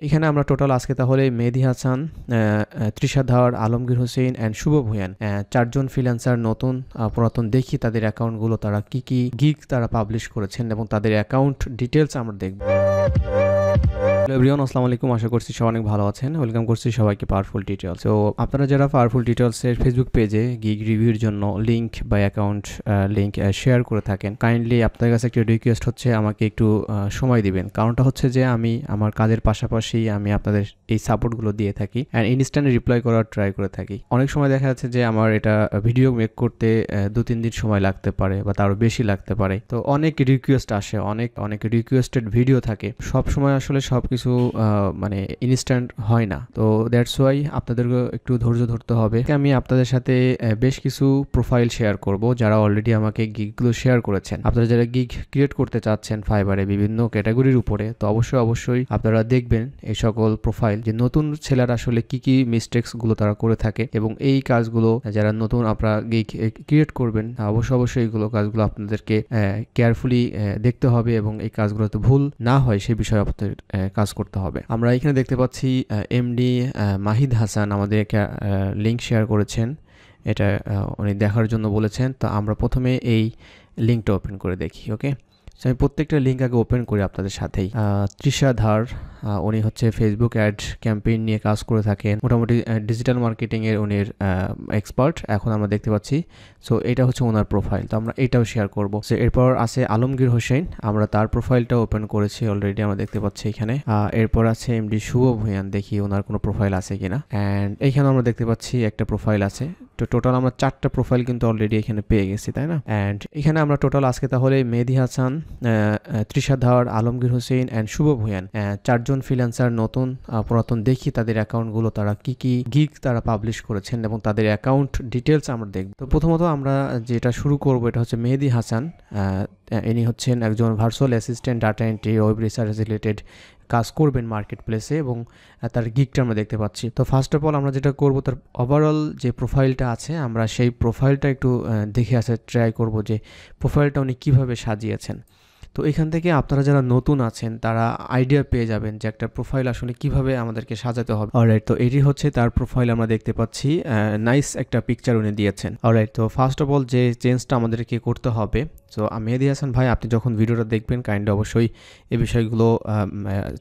এখানে আমরা টোটাল আজকে তাহলে মেহেদী হাসান, তৃষাধার, আলমগীর হোসেন অ্যান্ড শুভ ভূঁইয়ান, চারজন ফ্রিল্যান্সার নতুন পুরাতন দেখি তাদের অ্যাকাউন্টগুলো, তারা কি কি গিগ তারা পাবলিশ করেছেন এবং তাদের অ্যাকাউন্ট ডিটেলস আমরা দেখব। হ্যালো এভরিওয়ান, আসসালামু আলাইকুম। আশা করছি সবাই অনেক ভালো আছেন। ওয়েলকাম করছি সবাইকে পাওয়ারফুল ডিটেলস। তো আপনারা যারা পাওয়ারফুল ডিটেলসের ফেসবুক পেজে গিগ রিভিউর জন্য লিঙ্ক বা অ্যাকাউন্ট লিঙ্ক শেয়ার করে থাকেন, কাইন্ডলি আপনাদের কাছে একটা রিকোয়েস্ট হচ্ছে আমাকে একটু সময় দিবেন। কারণটা হচ্ছে যে আমি আমার কাজের পাশাপাশি আমি আপনাদের এই সাপোর্টগুলো দিয়ে থাকি অ্যান্ড ইনস্ট্যান্ট রিপ্লাই করার ট্রাই করে থাকি। অনেক সময় দেখা যাচ্ছে যে আমার এটা ভিডিও মেক করতে 2-3 দিন সময় লাগতে পারে বা তারও বেশি লাগতে পারে। তো অনেক রিকোয়েস্ট আসে, অনেক রিকোয়েস্টেড ভিডিও থাকে। সব সময় আসলে সব কিছু মানে ইনস্ট্যান্ট হয় না। তো দ্যাটস ওয়াই আপনাদেরকে একটু ধৈর্য ধরতে হবে। আমি আপনাদের সাথে বেশ কিছু প্রোফাইল শেয়ার করব যারা অলরেডি আমাকে গিগগুলো শেয়ার করেছেন। আপনারা যারা গিগ ক্রিয়েট করতে চাচ্ছেন ফাইবারে বিভিন্ন ক্যাটাগরির উপরে, তো অবশ্যই আপনারা দেখবেন এই সকল প্রোফাইল যে নতুন ছেলেরা আসলে কি মিস্টেক্স গুলো তারা করে থাকে এবং এই কাজগুলো যারা নতুন আপনারা গিগ ক্রিয়েট করবেন অবশ্যই এইগুলো কাজগুলো আপনাদেরকে কেয়ারফুলি দেখতে হবে এবং এই কাজগুলোতে ভুল না হয় সেই বিষয়ে আপনাদের কাজ করতে হবে। আমরা এখানে দেখতে পাচ্ছি এমডি মাহিদ হাসান আমাদের লিঙ্ক শেয়ার করেছেন, এটা উনি দেখার জন্য বলেছেন। তো আমরা প্রথমে এই লিঙ্কটা ওপেন করে দেখি। ওকে, আমি প্রত্যেকটা লিঙ্ক আগে ওপেন করি আপনাদের সাথেই। তৃষাধার, উনি হচ্ছে ফেসবুক অ্যাড ক্যাম্পেইন নিয়ে কাজ করে থাকেন, মোটামুটি ডিজিটাল মার্কেটিংয়ের উনি এক্সপার্ট এখন আমরা দেখতে পাচ্ছি। সো এটা হচ্ছে ওনার প্রোফাইল, তো আমরা এটাও শেয়ার করব। সো এরপর আছে আলমগীর হোসেন, আমরা তার প্রোফাইলটা ওপেন করেছি অলরেডি, আমরা দেখতে পাচ্ছি এখানে। এরপর আছে এমডি শুভ ভূঁইয়ান, দেখি ওনার কোনো প্রোফাইল আছে কিনা। অ্যান্ড এখানে আমরা দেখতে পাচ্ছি একটা প্রোফাইল আছে। তো টোটাল আমরা 4টা প্রোফাইল কিন্তু অলরেডি এখানে পেয়ে গেছি, তাই না? অ্যান্ড এখানে আমরা টোটাল আজকে তাহলে মেহেদী হাসান, তৃষাধার, আলমগীর হোসেন অ্যান্ড শুভ ভূঁইয়ান, চারজন ফ্রিল্যান্সার নতুন পুরাতন দেখি তাদের অ্যাকাউন্টগুলো, তারা কি কি গিগ তারা পাবলিশ করেছেন এবং তাদের অ্যাকাউন্ট ডিটেলস আমরা দেখব। তো প্রথমত আমরা যেটা শুরু করব এটা হচ্ছে মেহেদী হাসান। ইনি হচ্ছেন একজন virtual assistant, data entry, web research related কাজ করবেন মার্কেট প্লেসে এবং তার গিগটা আমরা দেখতে পাচ্ছি। তো ফার্স্ট অফ অল আমরা যেটা করব, তার ওভারঅল যে প্রোফাইলটা আছে আমরা সেই প্রোফাইলটা একটু দেখে ট্রাই করব যে প্রোফাইলটা উনি কীভাবে সাজিয়েছেন। তো এখান থেকে আপনারা যারা নতুন আছেন তারা আইডিয়া পেয়ে যাবেন যে একটা প্রোফাইল আসলে কিভাবে আমাদেরকে সাজাতে হবে। অলরাইট, তো এটি হচ্ছে তার প্রোফাইল, আমরা দেখতে পাচ্ছি নাইস একটা পিকচার উনি দিয়েছেন। অলরাইট, তো ফার্স্ট অফ অল যে চেঞ্জটা আমাদেরকে করতে হবে, সো মেহেদী হাসান ভাই আপনি যখন ভিডিওটা দেখবেন কাইন্ডলি অবশ্যই এই বিষয়গুলো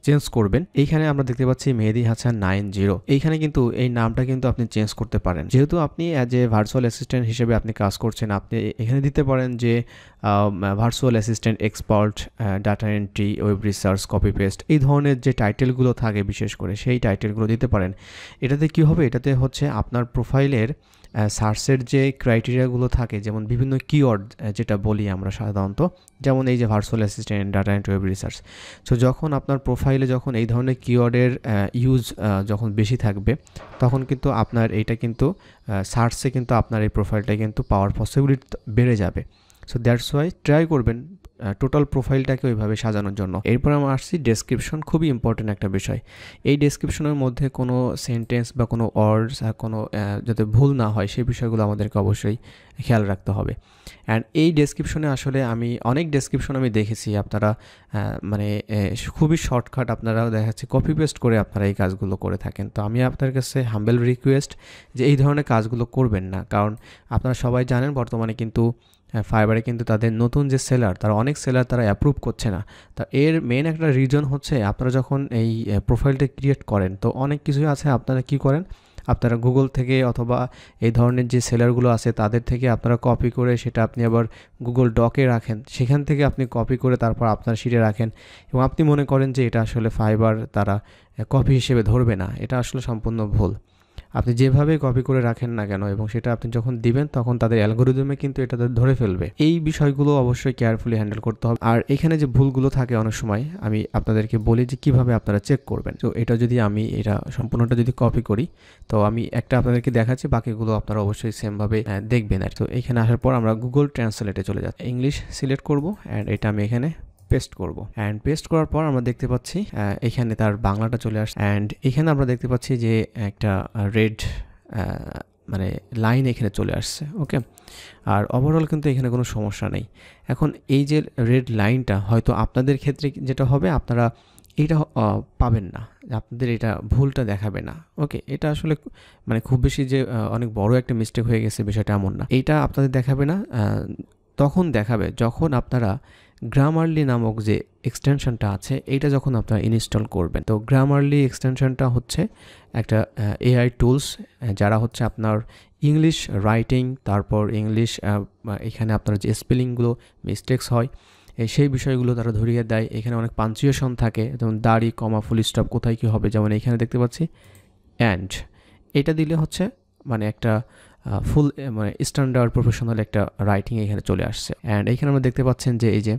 চেঞ্জ করবেন। এইখানে আমরা দেখতে পাচ্ছি মেহেদী হাসান 90, এইখানে কিন্তু এই নামটা কিন্তু আপনি চেঞ্জ করতে পারেন। যেহেতু আপনি অ্যাজ এ ভার্চুয়াল অ্যাসিস্ট্যান্ট হিসেবে আপনি কাজ করছেন, আপনি এখানে দিতে পারেন যে virtual assistant expert, data entry, web research, copy paste, এই ধরনের যে টাইটেলগুলো থাকে বিশেষ করে সেই টাইটেলগুলো দিতে পারেন। এটাতে কি হবে, এটাতে হচ্ছে আপনার প্রোফাইলের সার্চের যে ক্রাইটেরিয়াগুলো থাকে, যেমন বিভিন্ন কিওয়ার্ড যেটা বলি আমরা সাধারণত, যেমন এই যে virtual assistant, data entry, web research. So যখন আপনার প্রোফাইলে যখন এই ধরনের কিওয়ার্ডের ইউজ যখন বেশি থাকবে তখন কিন্তু আপনার এইটা কিন্তু সার্চে কিন্তু আপনার এই প্রোফাইলটা কিন্তু পাওয়ার পসিবিলিটি বেড়ে যাবে। সো দ্যাটস ওয়াই ট্রাই করবেন টোটাল প্রোফাইলটাকে ওইভাবে সাজানোর জন্য। এরপর আমরা আসছি ডেসক্রিপশন, খুবই ইম্পর্টেন্ট একটা বিষয়। এই ডেসক্রিপশনের মধ্যে কোনো সেন্টেন্স বা কোনো ওয়ার্ডস কোনো যাতে ভুল না হয় সেই বিষয়গুলো আমাদেরকে অবশ্যই খেয়াল রাখতে হবে। অ্যান্ড এই ডেসক্রিপশনে আসলে আমি অনেক ডেসক্রিপশন আমি দেখেছি আপনারা মানে খুবই শর্টকাট আপনারা দেখা যাচ্ছে কপি পেস্ট করে আপনারা এই কাজগুলো করে থাকেন। তো আমি আপনার কাছে হাম্বেল রিকোয়েস্ট যে এই ধরনের কাজগুলো করবেন না, কারণ আপনারা সবাই জানেন বর্তমানে কিন্তু ফাইবারে কিন্তু তাদের নতুন যে সেলার, তারা অনেক সেলার তারা অ্যাপ্রুভ করছে না। তা এর মেন একটা রিজন হচ্ছে আপনারা যখন এই প্রোফাইলটা ক্রিয়েট করেন তো অনেক কিছুই আছে, আপনারা কি করেন, আপনারা গুগল থেকে অথবা এই ধরনের যে সেলারগুলো আছে তাদের থেকে আপনারা কপি করে সেটা আপনি আবার গুগল ডকে রাখেন, সেখান থেকে আপনি কপি করে তারপর আপনার শিটে রাখেন এবং আপনি মনে করেন যে এটা আসলে ফাইবার তারা কপি হিসেবে ধরবে না। এটা আসলে সম্পূর্ণ ভুল। আপনি যেভাবে কপি করে রাখেন না কেন এবং সেটা আপনি যখন দিবেন তখন তাদের অ্যালগরিদমে কিন্তু এটা ধরে ফেলবে। এই বিষয়গুলো অবশ্যই কেয়ারফুলি হ্যান্ডেল করতে হবে। আর এখানে যে ভুলগুলো থাকে অনেক সময় আমি আপনাদেরকে বলি যে কিভাবে আপনারা চেক করবেন। তো এটা যদি আমি এটা সম্পূর্ণটা যদি কপি করি তো আমি একটা আপনাদেরকে দেখাচ্ছি, বাকিগুলো আপনারা অবশ্যই সেমভাবে দেখবেন। আর তো এখানে আসার পর আমরা গুগল ট্রান্সলেটে চলে যাচ্ছি, ইংলিশ সিলেক্ট করব অ্যান্ড এটা আমি এখানে পেস্ট করব। অ্যান্ড পেস্ট করার পর আমরা দেখতে পাচ্ছি এখানে তার বাংলাটা চলে আসছে। অ্যান্ড এখানে আমরা দেখতে পাচ্ছি যে একটা রেড মানে লাইন এখানে চলে আসছে। ওকে, আর ওভারঅল কিন্তু এখানে কোনো সমস্যা নেই। এখন এই যে রেড লাইনটা হয়তো আপনাদের ক্ষেত্রে যেটা হবে, আপনারা এইটা পাবেন না, আপনাদের এটা ভুলটা দেখাবে না। ওকে, এটা আসলে মানে খুব বেশি যে অনেক বড় একটা মিস্টেক হয়ে গেছে বিষয়টা এমন না। এইটা আপনাদের দেখাবে না, তখন দেখাবে যখন আপনারা গ্রামারলি নামক যে এক্সটেনশনটা আছে এইটা যখন আপনারা ইনস্টল করবেন। তো গ্রামারলি এক্সটেনশনটা হচ্ছে একটা এআই টুলস, যারা হচ্ছে আপনার ইংলিশ রাইটিং, তারপর ইংলিশ এখানে আপনার যে স্পেলিংগুলো মিস্টেক্স হয় সেই বিষয়গুলো তারা ধরিয়ে দেয়। এখানে অনেক পাঞ্চুয়েশন থাকে, যেমন দাড়ি, কমা, ফুল স্টপ কোথায় কী হবে, যেমন এখানে দেখতে পাচ্ছি অ্যান্ড, এটা দিলে হচ্ছে মানে একটা ফুল মানে স্ট্যান্ডার্ড প্রফেশনাল একটা রাইটিং এখানে চলে আসছে। অ্যান্ড এখানে আমরা দেখতে পাচ্ছেন যে এই যে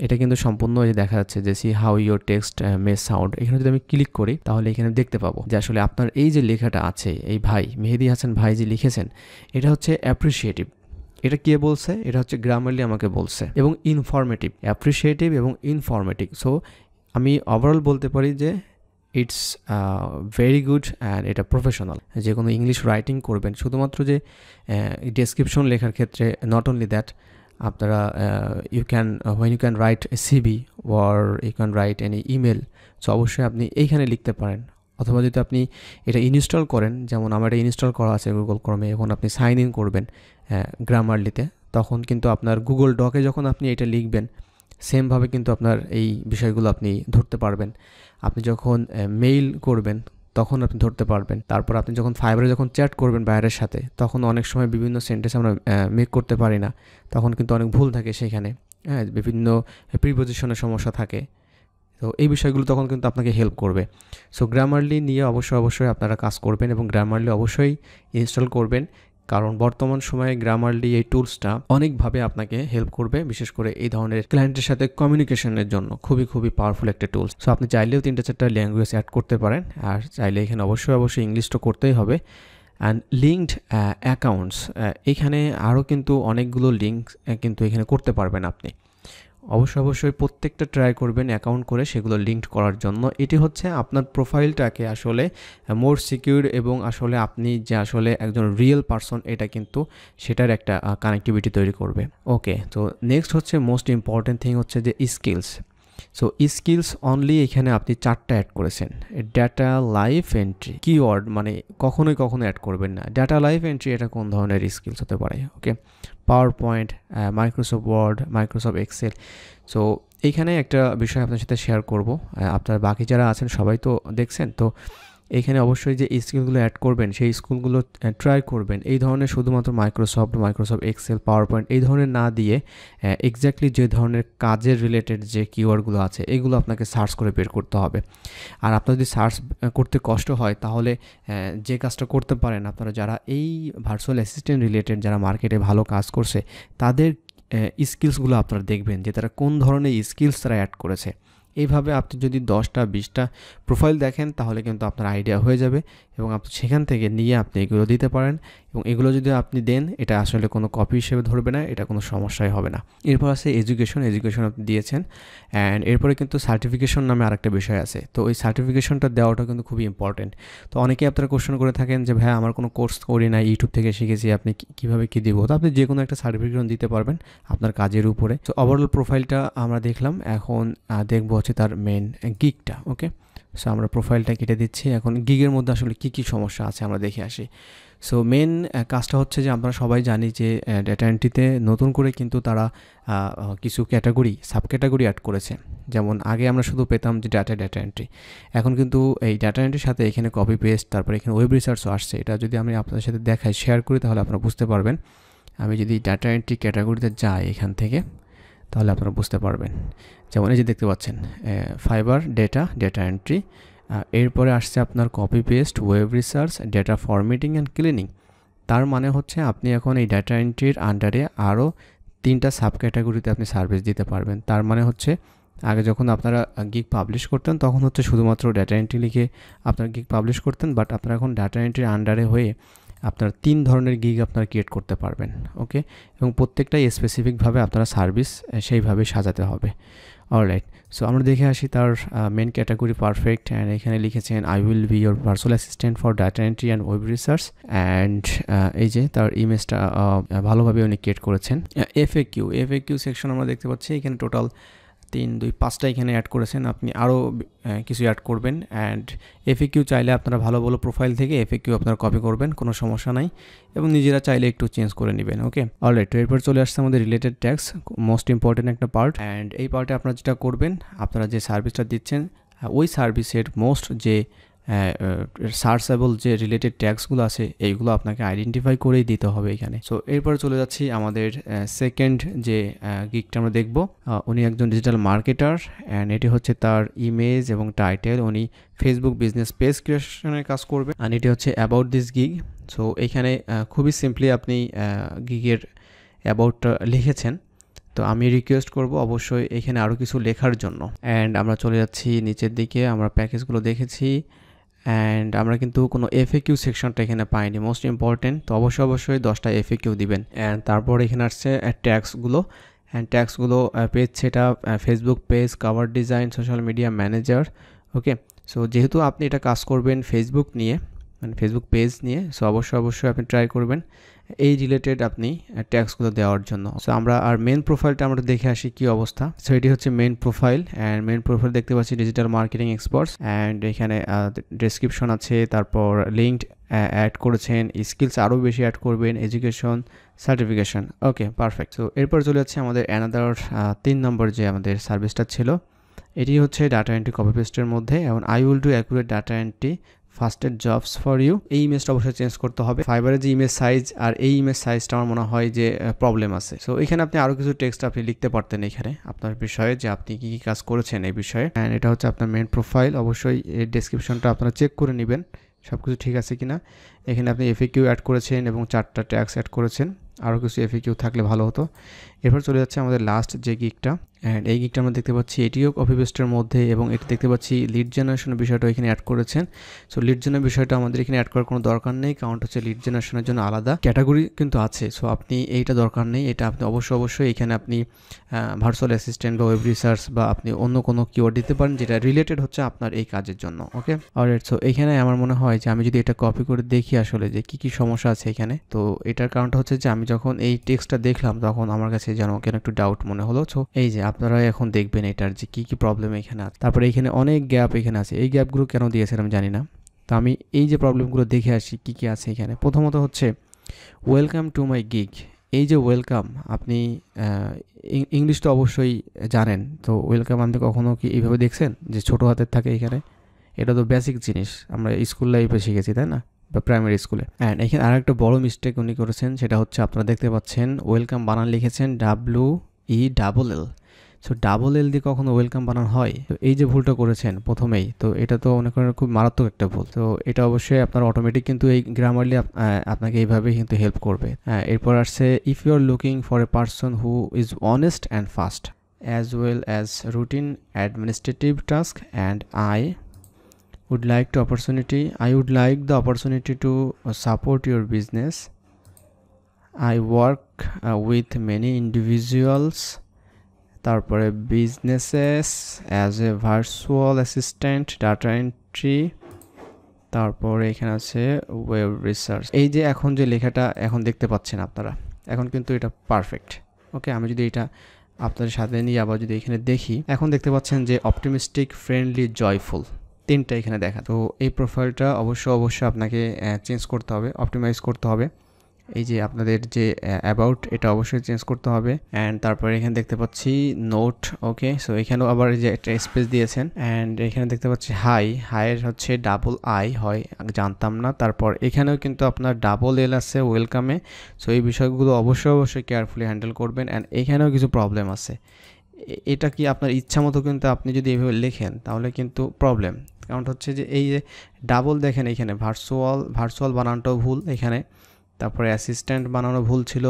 এটা কিন্তু সম্পূর্ণ যে দেখা যাচ্ছে যে C how your text may sound. এখানে যদি আমি ক্লিক করি তাহলে এখানে দেখতে পাবো যে আসলে আপনার এই যে লেখাটা আছে, এই ভাই মেহেদী হাসান ভাই যে লিখেছেন এটা হচ্ছে অ্যাপ্রিসিয়েটিভ। এটা কে বলছে? এটা হচ্ছে গ্রামারলি আমাকে বলছে, এবং ইনফরমেটিভ, অ্যাপ্রিসিয়েটিভ এবং ইনফরমেটিভ। সো আমি ওভারঅল বলতে পারি যে ইটস ভেরি গুড অ্যান্ড এটা প্রফেশনাল। যে কোনো ইংলিশ রাইটিং করবেন শুধুমাত্র যে ডেসক্রিপশন লেখার ক্ষেত্রে, নট অনলি দ্যাট, আপনারা you can when you can write a CV or you can write any email, so অবশ্যই আপনি এইখানে লিখতে পারেন। অথবা যদি আপনি এটা ইনস্টল করেন, যেমন আমার এটা ইনস্টল করা আছে গুগল ক্রোমে, এখন আপনি সাইন ইন করবেন গ্রামারলিতে, তখন কিন্তু আপনার গুগল ডকে যখন আপনি এটা লিখবেন সেমভাবে কিন্তু আপনার এই বিষয়গুলো আপনি ধরতে পারবেন। আপনি যখন মেইল করবেন তখন আপনি ধরতে পারবেন। তারপর আপনি যখন ফাইবারে যখন চ্যাট করবেন বাইরের সাথে, তখন অনেক সময় বিভিন্ন সেন্টেন্স আমরা মেক করতে পারি না, তখন কিন্তু অনেক ভুল থাকে সেখানে, হ্যাঁ, বিভিন্ন প্রিপোজিশনের সমস্যা থাকে। তো এই বিষয়গুলো তখন কিন্তু আপনাকে হেল্প করবে। সো গ্রামারলি নিয়ে অবশ্যই আপনারা কাজ করবেন এবং গ্রামারলি অবশ্যই ইনস্টল করবেন, কারণ বর্তমান সময়ে গ্রামারলি এই টুলসটা অনেকভাবে আপনাকে হেল্প করবে, বিশেষ করে এই ধরনের ক্লায়েন্টের সাথে কমিউনিকেশনের জন্য খুবই পাওয়ারফুল একটা টুলস। সো আপনি চাইলেও 3-4টা ল্যাঙ্গুয়েজ অ্যাড করতে পারেন, আর চাইলে এখানে অবশ্যই ইংলিশ তো করতেই হবে। অ্যান্ড লিঙ্কড অ্যাকাউন্টস, এখানে আরও কিন্তু অনেকগুলো লিঙ্ক কিন্তু এখানে করতে পারবেন আপনি। অবশ্যই প্রত্যেকটা ট্রাই করবেন অ্যাকাউন্ট করে সেগুলো লিঙ্কড করার জন্য। এটি হচ্ছে আপনার প্রোফাইলটাকে আসলে মোর সিকিউর এবং আসলে আপনি যে আসলে একজন রিয়েল পারসন এটা কিন্তু সেটার একটা কানেক্টিভিটি তৈরি করবে। ওকে, তো নেক্সট হচ্ছে মোস্ট ইম্পর্টেন্ট থিং হচ্ছে যে স্কিলস। সো স্কিলস অনলি এখানে আপনি 4টা অ্যাড করেছেন। ডাটা লাইফ এন্ট্রি কিওয়ার্ড মানে কখনো অ্যাড করবেন না। ডাটা লাইফ এন্ট্রি এটা কোন ধরনের স্কিলস হতে পারে? Okay, PowerPoint, Microsoft Word, Microsoft Excel. So এইখানে একটা বিষয় আপনার সাথে শেয়ার করব, আপনার বাকি যারা আছেন সবাই তো দেখছেন, তো এইখানে অবশ্যই যে স্কিলগুলো অ্যাড করবেন সেই স্কিলগুলো ট্রাই করবেন এই ধরনের শুধুমাত্র মাইক্রোসফট এক্সেল, পাওয়ার পয়েন্ট এই ধরনের না দিয়ে এক্স্যাক্টলি যে ধরনের কাজের রিলেটেড যে কিওয়ার্ডগুলো আছে এগুলো আপনাকে সার্চ করে বের করতে হবে। আর আপনার যদি সার্চ করতে কষ্ট হয় তাহলে যে কাজটা করতে পারেন, আপনারা যারা এই ভার্চুয়াল অ্যাসিস্ট্যান্ট রিলেটেড যারা মার্কেটে ভালো কাজ করছে তাদের স্কিলসগুলো আপনারা দেখবেন যে তারা কোন ধরনের স্কিলস তারা অ্যাড করেছে। এইভাবে আপনি যদি 10টা-20টা প্রোফাইল দেখেন তাহলে কিন্তু আপনার আইডিয়া হয়ে যাবে এবং আপনি সেখান থেকে নিয়ে আপনি এগুলো দিতে পারেন, এবং এগুলো যদি আপনি দেন এটা আসলে কোনো কপি হিসেবে ধরবে না, এটা কোনো সমস্যাই হবে না। এরপর আছে এডুকেশন আপনি দিয়েছেন, অ্যান্ড এরপরে কিন্তু সার্টিফিকেশন নামে আরেকটা বিষয় আছে। তো ওই সার্টিফিকেশনটা দেওয়াটা কিন্তু খুবই ইম্পর্টেন্ট। তো অনেকেই আপনারা কোশ্চেন করে থাকেন যে ভাই আমার কোনো কোর্স করি না, ইউটিউব থেকে শিখেছি, আপনি কীভাবে কী দিব? তো আপনি যে কোনো একটা সার্টিফিকেশন দিতে পারবেন আপনার কাজের উপরে। তো ওভারঅল প্রোফাইলটা আমরা দেখলাম, এখন দেখবো হচ্ছে তার মেন গিগটা। ওকে, সো আমরা প্রোফাইলটা কেটে দিচ্ছি। এখন গিগের মধ্যে আসলে কী সমস্যা আছে আমরা দেখে আসি। সো মেন কাজটা হচ্ছে যে আমরা সবাই জানি যে ডেটা এন্ট্রিতে নতুন করে কিন্তু তারা কিছু সাব ক্যাটাগরি অ্যাড করেছে। যেমন আগে আমরা শুধু পেতাম যে ডেটা এন্ট্রি, এখন কিন্তু এই ডেটা এন্ট্রির সাথে এখানে কপি পেস্ট, তারপরে এখানে ওয়েব রিসার্চও আসছে। এটা যদি আমি আপনাদের সাথে দেখাই, শেয়ার করি, তাহলে আপনারা বুঝতে পারবেন। আমি যদি ডেটা এন্ট্রি ক্যাটাগরিতে যাই এখান থেকে, তাহলে আপনারা বুঝতে পারবেন। যেমন এই যে দেখতে পাচ্ছেন ফাইবার ডেটা এন্ট্রি, এরপরে আসছে আপনার copy paste, web research, data formatting and cleaning. তার মানে হচ্ছে আপনি এখন এই ডেটা এন্ট্রির আন্ডারে আরও 3টা সাব ক্যাটাগরিতে আপনি সার্ভিস দিতে পারবেন। তার মানে হচ্ছে আগে যখন আপনারা গিগ পাবলিশ করতেন তখন হচ্ছে শুধুমাত্র ডেটা এন্ট্রি লিখে আপনার গিগ পাবলিশ করতেন, বাট আপনারা এখন ডেটা এন্ট্রির আন্ডারে হয়ে আপনার 3 ধরনের গিগ আপনারা ক্রিয়েট করতে পারবেন। ওকে, এবং প্রত্যেকটাই স্পেসিফিকভাবে আপনারা সার্ভিস সেইভাবে সাজাতে হবে। অলরাইট, সো আমরা দেখে আসি তার মেন ক্যাটাগরি পারফেক্ট, অ্যান্ড এখানে লিখেছেন I will be your virtual assistant for data entry and web research, and এই যে তার ইমেজটা ভালোভাবে উনি ক্রিয়েট করেছেন। এফএকিউ সেকশন আমরা দেখতে পাচ্ছি এখানে টোটাল 3 2 5টা এখানে অ্যাড করেছেন, আপনি আরও কিছু অ্যাড করবেন। অ্যান্ড এফএকিউ চাইলে আপনারা ভালো ভালো প্রোফাইল থেকে এফএকিউ আপনারা কপি করবেন, কোনো সমস্যা নাই, এবং নিজেরা চাইলে একটু চেঞ্জ করে নেবেন। ওকে, অলরাইট। তো এরপর চলে আসছে আমাদের রিলেটেড ট্যাক্স, মোস্ট ইম্পর্টেন্ট একটা পার্ট। অ্যান্ড এই পার্টে আপনারা যেটা করবেন, আপনারা যে সার্ভিসটা দিচ্ছেন ওই সার্ভিসের মোস্ট যে সার্চেবল যে রিলেটেড ট্যাক্সগুলো আছে এইগুলো আপনাকে আইডেন্টিফাই করেই দিতে হবে এখানে। সো এরপর চলে যাচ্ছি আমাদের সেকেন্ড যে গিগটা আমরা দেখব। উনি একজন ডিজিটাল মার্কেটার, অ্যান্ড এটি হচ্ছে তার ইমেজ এবং টাইটেল। উনি ফেসবুক বিজনেস পেজ ক্রিয়েশনের কাজ করবে, অ্যান্ড এটি হচ্ছে অ্যাবাউট দিস গিগ। সো এখানে খুবই সিম্পলি আপনি গিগের অ্যাবাউটটা লিখেছেন। তো আমি রিকোয়েস্ট করব অবশ্যই এখানে আরও কিছু লেখার জন্য। অ্যান্ড আমরা চলে যাচ্ছি নিচের দিকে, আমরা প্যাকেজগুলো দেখেছি, অ্যান্ড আমরা কিন্তু কোনো এফএকিউ সেকশনটা এখানে পাইনি, মোস্ট ইম্পর্টেন্ট। তো অবশ্যই 10টা এফএকিউ দিবেন। অ্যান্ড তারপর এখানে আসছে ট্যাক্সগুলো, অ্যান্ড ট্যাক্সগুলো page set up, Facebook page, cover design, social media manager. Okay, so যেহেতু আপনি এটা কাজ করবেন ফেসবুক নিয়ে, মানে ফেসবুক পেজ নিয়ে, সো অবশ্যই আপনি ট্রাই করবেন এই রিলেটেড আপনি ট্যাক্সগুলো দেওয়ার জন্য। সো আমরা আর মেন প্রোফাইলটা আমরা দেখে আসি কি অবস্থা। সো এটি হচ্ছে main profile, and main profile দেখতে পাচ্ছি ডিজিটাল মার্কেটিং এক্সপার্টস, অ্যান্ড এখানে ডেসক্রিপশন আছে, তারপর লিঙ্কড অ্যাড করেছেন, স্কিলস আরও বেশি অ্যাড করবেন, এডুকেশন, সার্টিফিকেশন। ওকে, পারফেক্ট। সো এরপর চলে যাচ্ছে আমাদের অ্যানাদার 3 নম্বর যে আমাদের সার্ভিসটা ছিল, এটি হচ্ছে ডাটা এন্ট্রি কপি পেস্টের মধ্যে, এবং I will do accurate data entry fastest jobs for you. এই ইমেজটা অবশ্যই চেঞ্জ করতে হবে। ফাইবারের যে ইমেজ সাইজ আর এই ইমেজ সাইজটা আমার মনে হয় যে প্রবলেম আছে। সো এখানে আপনি আরও কিছু টেক্সট আপনি লিখতে পারতেন এখানে আপনার বিষয়ে, যে আপনি কী কী কাজ করেছেন এই বিষয়ে। অ্যান্ড এটা হচ্ছে আপনার মেন প্রোফাইল। অবশ্যই এই ডেসক্রিপশনটা আপনারা চেক করে নেবেন সব কিছু ঠিক আছে কিনা। এখানে আপনি এফএকিউ অ্যাড করেছেন এবং 4টা ট্যাক্স অ্যাড করেছেন, আরও কিছু এফএকিউ থাকলে ভালো হতো। এরপর চলে যাচ্ছে আমাদের লাস্ট যে গিগটা, অ্যান্ড এই গিগটা আমরা দেখতে পাচ্ছি এটিও কপি পেস্টের মধ্যে, এবং এটি দেখতে পাচ্ছি লিড জেনারেশনের বিষয়টা এখানে অ্যাড করেছেন। সো লিড জেনারেশনের বিষয়টা আমাদের এখানে অ্যাড করার কোনো দরকার নেই, কারণ হচ্ছে লিড জেনারেশনের জন্য আলাদা ক্যাটাগরি কিন্তু আছে। সো আপনি এইটা দরকার নেই, এটা আপনি অবশ্যই এখানে আপনি ভার্চুয়াল অ্যাসিস্ট্যান্ট বা ওয়েব রিসার্চ বা আপনি অন্য কোনো কিওয়ার্ড দিতে পারেন যেটা রিলেটেড হচ্ছে আপনার এই কাজের জন্য। ওকে, অলরাইট। সো এখানে আমার মনে হয় যে আমি যদি এটা কপি করে দেখি আসলে যে কী সমস্যা আছে এখানে, তো এটার কারণটা হচ্ছে যে আমি যখন এই টেক্সটটা দেখলাম তখন আমার কাছে যেন কেন একটু ডাউট মনে হলো। সো এই যে আপনারা এখন দেখবেন এটার যে কী প্রবলেম এখানে আছে। তারপরে এখানে অনেক গ্যাপ এখানে আছে, এই গ্যাপগুলো কেন দিয়েছেন আমি জানি না। তো আমি এই যে প্রবলেমগুলো দেখে আসি কী আছে এখানে। প্রথমত হচ্ছে ওয়েলকাম টু মাই গিগ। এই যে ওয়েলকাম, আপনি ইংলিশ তো অবশ্যই জানেন, তো ওয়েলকাম আপনি কখনো কি এইভাবে দেখছেন যে ছোটো হাতের থাকে এখানে? এটা তো বেসিক জিনিস, আমরা স্কুল লাইফে শিখেছি, তাই না, বা প্রাইমারি স্কুলে। অ্যান্ড এখানে আরেকটা বড় মিস্টেক উনি করেছেন, সেটা হচ্ছে আপনারা দেখতে পাচ্ছেন ওয়েলকাম বানান লিখেছেন WELL। সো ডাবল দিয়ে কখনো ওয়েলকাম বানান হয়? তো এই যে ভুলটা করেছেন প্রথমেই, তো এটা তো অনেক খুব মারাত্মক একটা ভুল। তো এটা অবশ্যই আপনার অটোমেটিক কিন্তু এই গ্রামারলি আপনাকে এইভাবে কিন্তু হেল্প করবে। এরপর আসছে if you are looking for a person who is honest and fast as well as routine administrative task, and I would like the opportunity to support your business. I work with many individuals, তারপরে businesses as a virtual assistant, data entry, তারপরে এখানে আছে web research. এই যে এখন যে লেখাটা এখন দেখতে পাচ্ছেন আপনারা, এখন কিন্তু এটা পারফেক্ট। ওকে, আমি যদি এটা আপনাদের সাথে নিয়ে আবার যদি এখানে দেখি, এখন দেখতে পাচ্ছেন যে অপটিমিস্টিক, ফ্রেন্ডলি, জয়ফুল, 3টা এখানে দেখা। তো এই প্রোফাইলটা অবশ্যই আপনাকে চেঞ্জ করতে হবে, অপটিমাইজ করতে হবে। এই যে আপনাদের যে অ্যাবাউট, এটা অবশ্যই চেঞ্জ করতে হবে। অ্যান্ড তারপরে এখানে দেখতে পাচ্ছি নোট। ওকে, সো এখানেও আবার যে একটা স্পেস দিয়েছেন। অ্যান্ড এখানে দেখতে পাচ্ছি হাইয়ের হচ্ছে I হয়, জানতাম না। তারপর এখানেও কিন্তু আপনার L আছে ওয়েলকামে। সো এই বিষয়গুলো অবশ্যই কেয়ারফুলি হ্যান্ডেল করবেন। অ্যান্ড এখানেও কিছু প্রবলেম আছে, এটা কি আপনার ইচ্ছা মতো কিন্তু আপনি যদি এভাবে লেখেন তাহলে কিন্তু প্রবলেম। কারণ হচ্ছে যে এই যে ডাবল দেখেন এখানে ভার্চুয়াল বানানটাও ভুল এখানে, তারপরে অ্যাসিস্ট্যান্ট বানানো ভুল ছিল,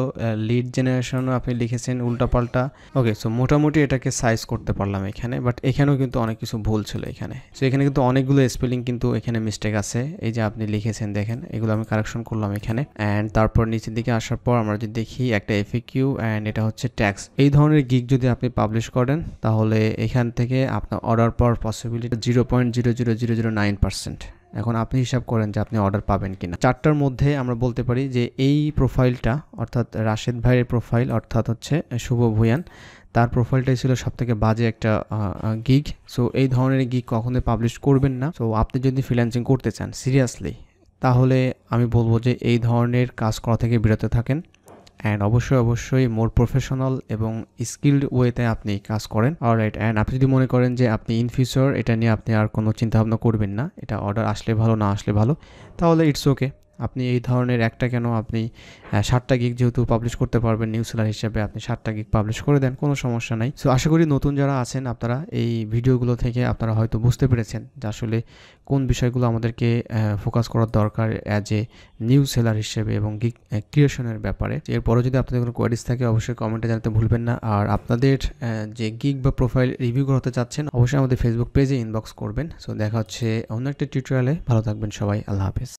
লিড জেনারেশনও আপনি লিখেছেন উল্টাপাল্টা। ওকে, সো মোটামুটি এটাকে সাইজ করতে পারলাম এখানে, বাট এখানেও কিন্তু অনেক কিছু ভুল ছিল এখানে। সো এখানে কিন্তু অনেকগুলো স্পেলিং কিন্তু এখানে মিস্টেক আছে, এই যে আপনি লিখেছেন দেখেন, এগুলো আমি কারেকশন করলাম এখানে। অ্যান্ড তারপর নিচের দিকে আসার পর আমরা যদি দেখি একটা এফএকিউ, অ্যান্ড এটা হচ্ছে ট্যাক্স। এই ধরনের গিগ যদি আপনি পাবলিশ করেন তাহলে এখান থেকে আপনার অর্ডার পাওয়ার পসিবিলিটি 0.00009%। এখন আপনি হিসাব করেন যে আপনি অর্ডার পাবেন কিনা। 4টার মধ্যে আমরা বলতে পারি যে এই প্রোফাইলটা অর্থাৎ রাশেদ ভাইয়ের প্রোফাইল অর্থাৎ হচ্ছে শুভ ভুঁইয়ান, তার প্রোফাইলটাই ছিল সবথেকে বাজে একটা গিগ। সো এই ধরনের গিগ কখনোই পাবলিশ করবেন না। সো আপনি যদি ফ্রিল্যান্সিং করতে চান সিরিয়াসলি, তাহলে আমি বলবো যে এই ধরনের কাজ করা থেকে বিরত থাকেন। অ্যান্ড অবশ্যই মোর প্রফেশনাল এবং স্কিলড ওয়েতে আপনি কাজ করেন। অলরাইট, অ্যান্ড আপনি যদি মনে করেন যে আপনি ইন ফিউচার এটা নিয়ে আপনি আর কোনো চিন্তাভাবনা করবেন না, এটা অর্ডার আসলে ভালো না আসলে ভালো, তাহলে ইটস ওকে। আপনি এই ধরনের একটা কেন, আপনি 7টা গিগ যেহেতু পাবলিশ করতে পারবেন নিউজ সেলার হিসেবে, আপনি 7টা গিগ পাবলিশ করে দেন, কোনো সমস্যা নাই। সো আশা করি নতুন যারা আছেন আপনারা এই ভিডিওগুলো থেকে আপনারা হয়তো বুঝতে পেরেছেন যে আসলে কোন বিষয়গুলো আমাদেরকে ফোকাস করার দরকার অ্যাজ এ নিউজ সেলার হিসেবে এবং গিগ ক্রিয়েশনের ব্যাপারে। এরপরে যদি আপনাদের কোনো কোয়ারিজ থাকে অবশ্যই কমেন্টে জানাতে ভুলবেন না। আর আপনাদের যে গিগ বা প্রোফাইল রিভিউ করতে চাচ্ছেন অবশ্যই আমাদের ফেসবুক পেজে ইনবক্স করবেন। সো দেখা হচ্ছে অন্য একটা টিউটোরিয়ালে। ভালো থাকবেন সবাই, আল্লাহ হাফেজ।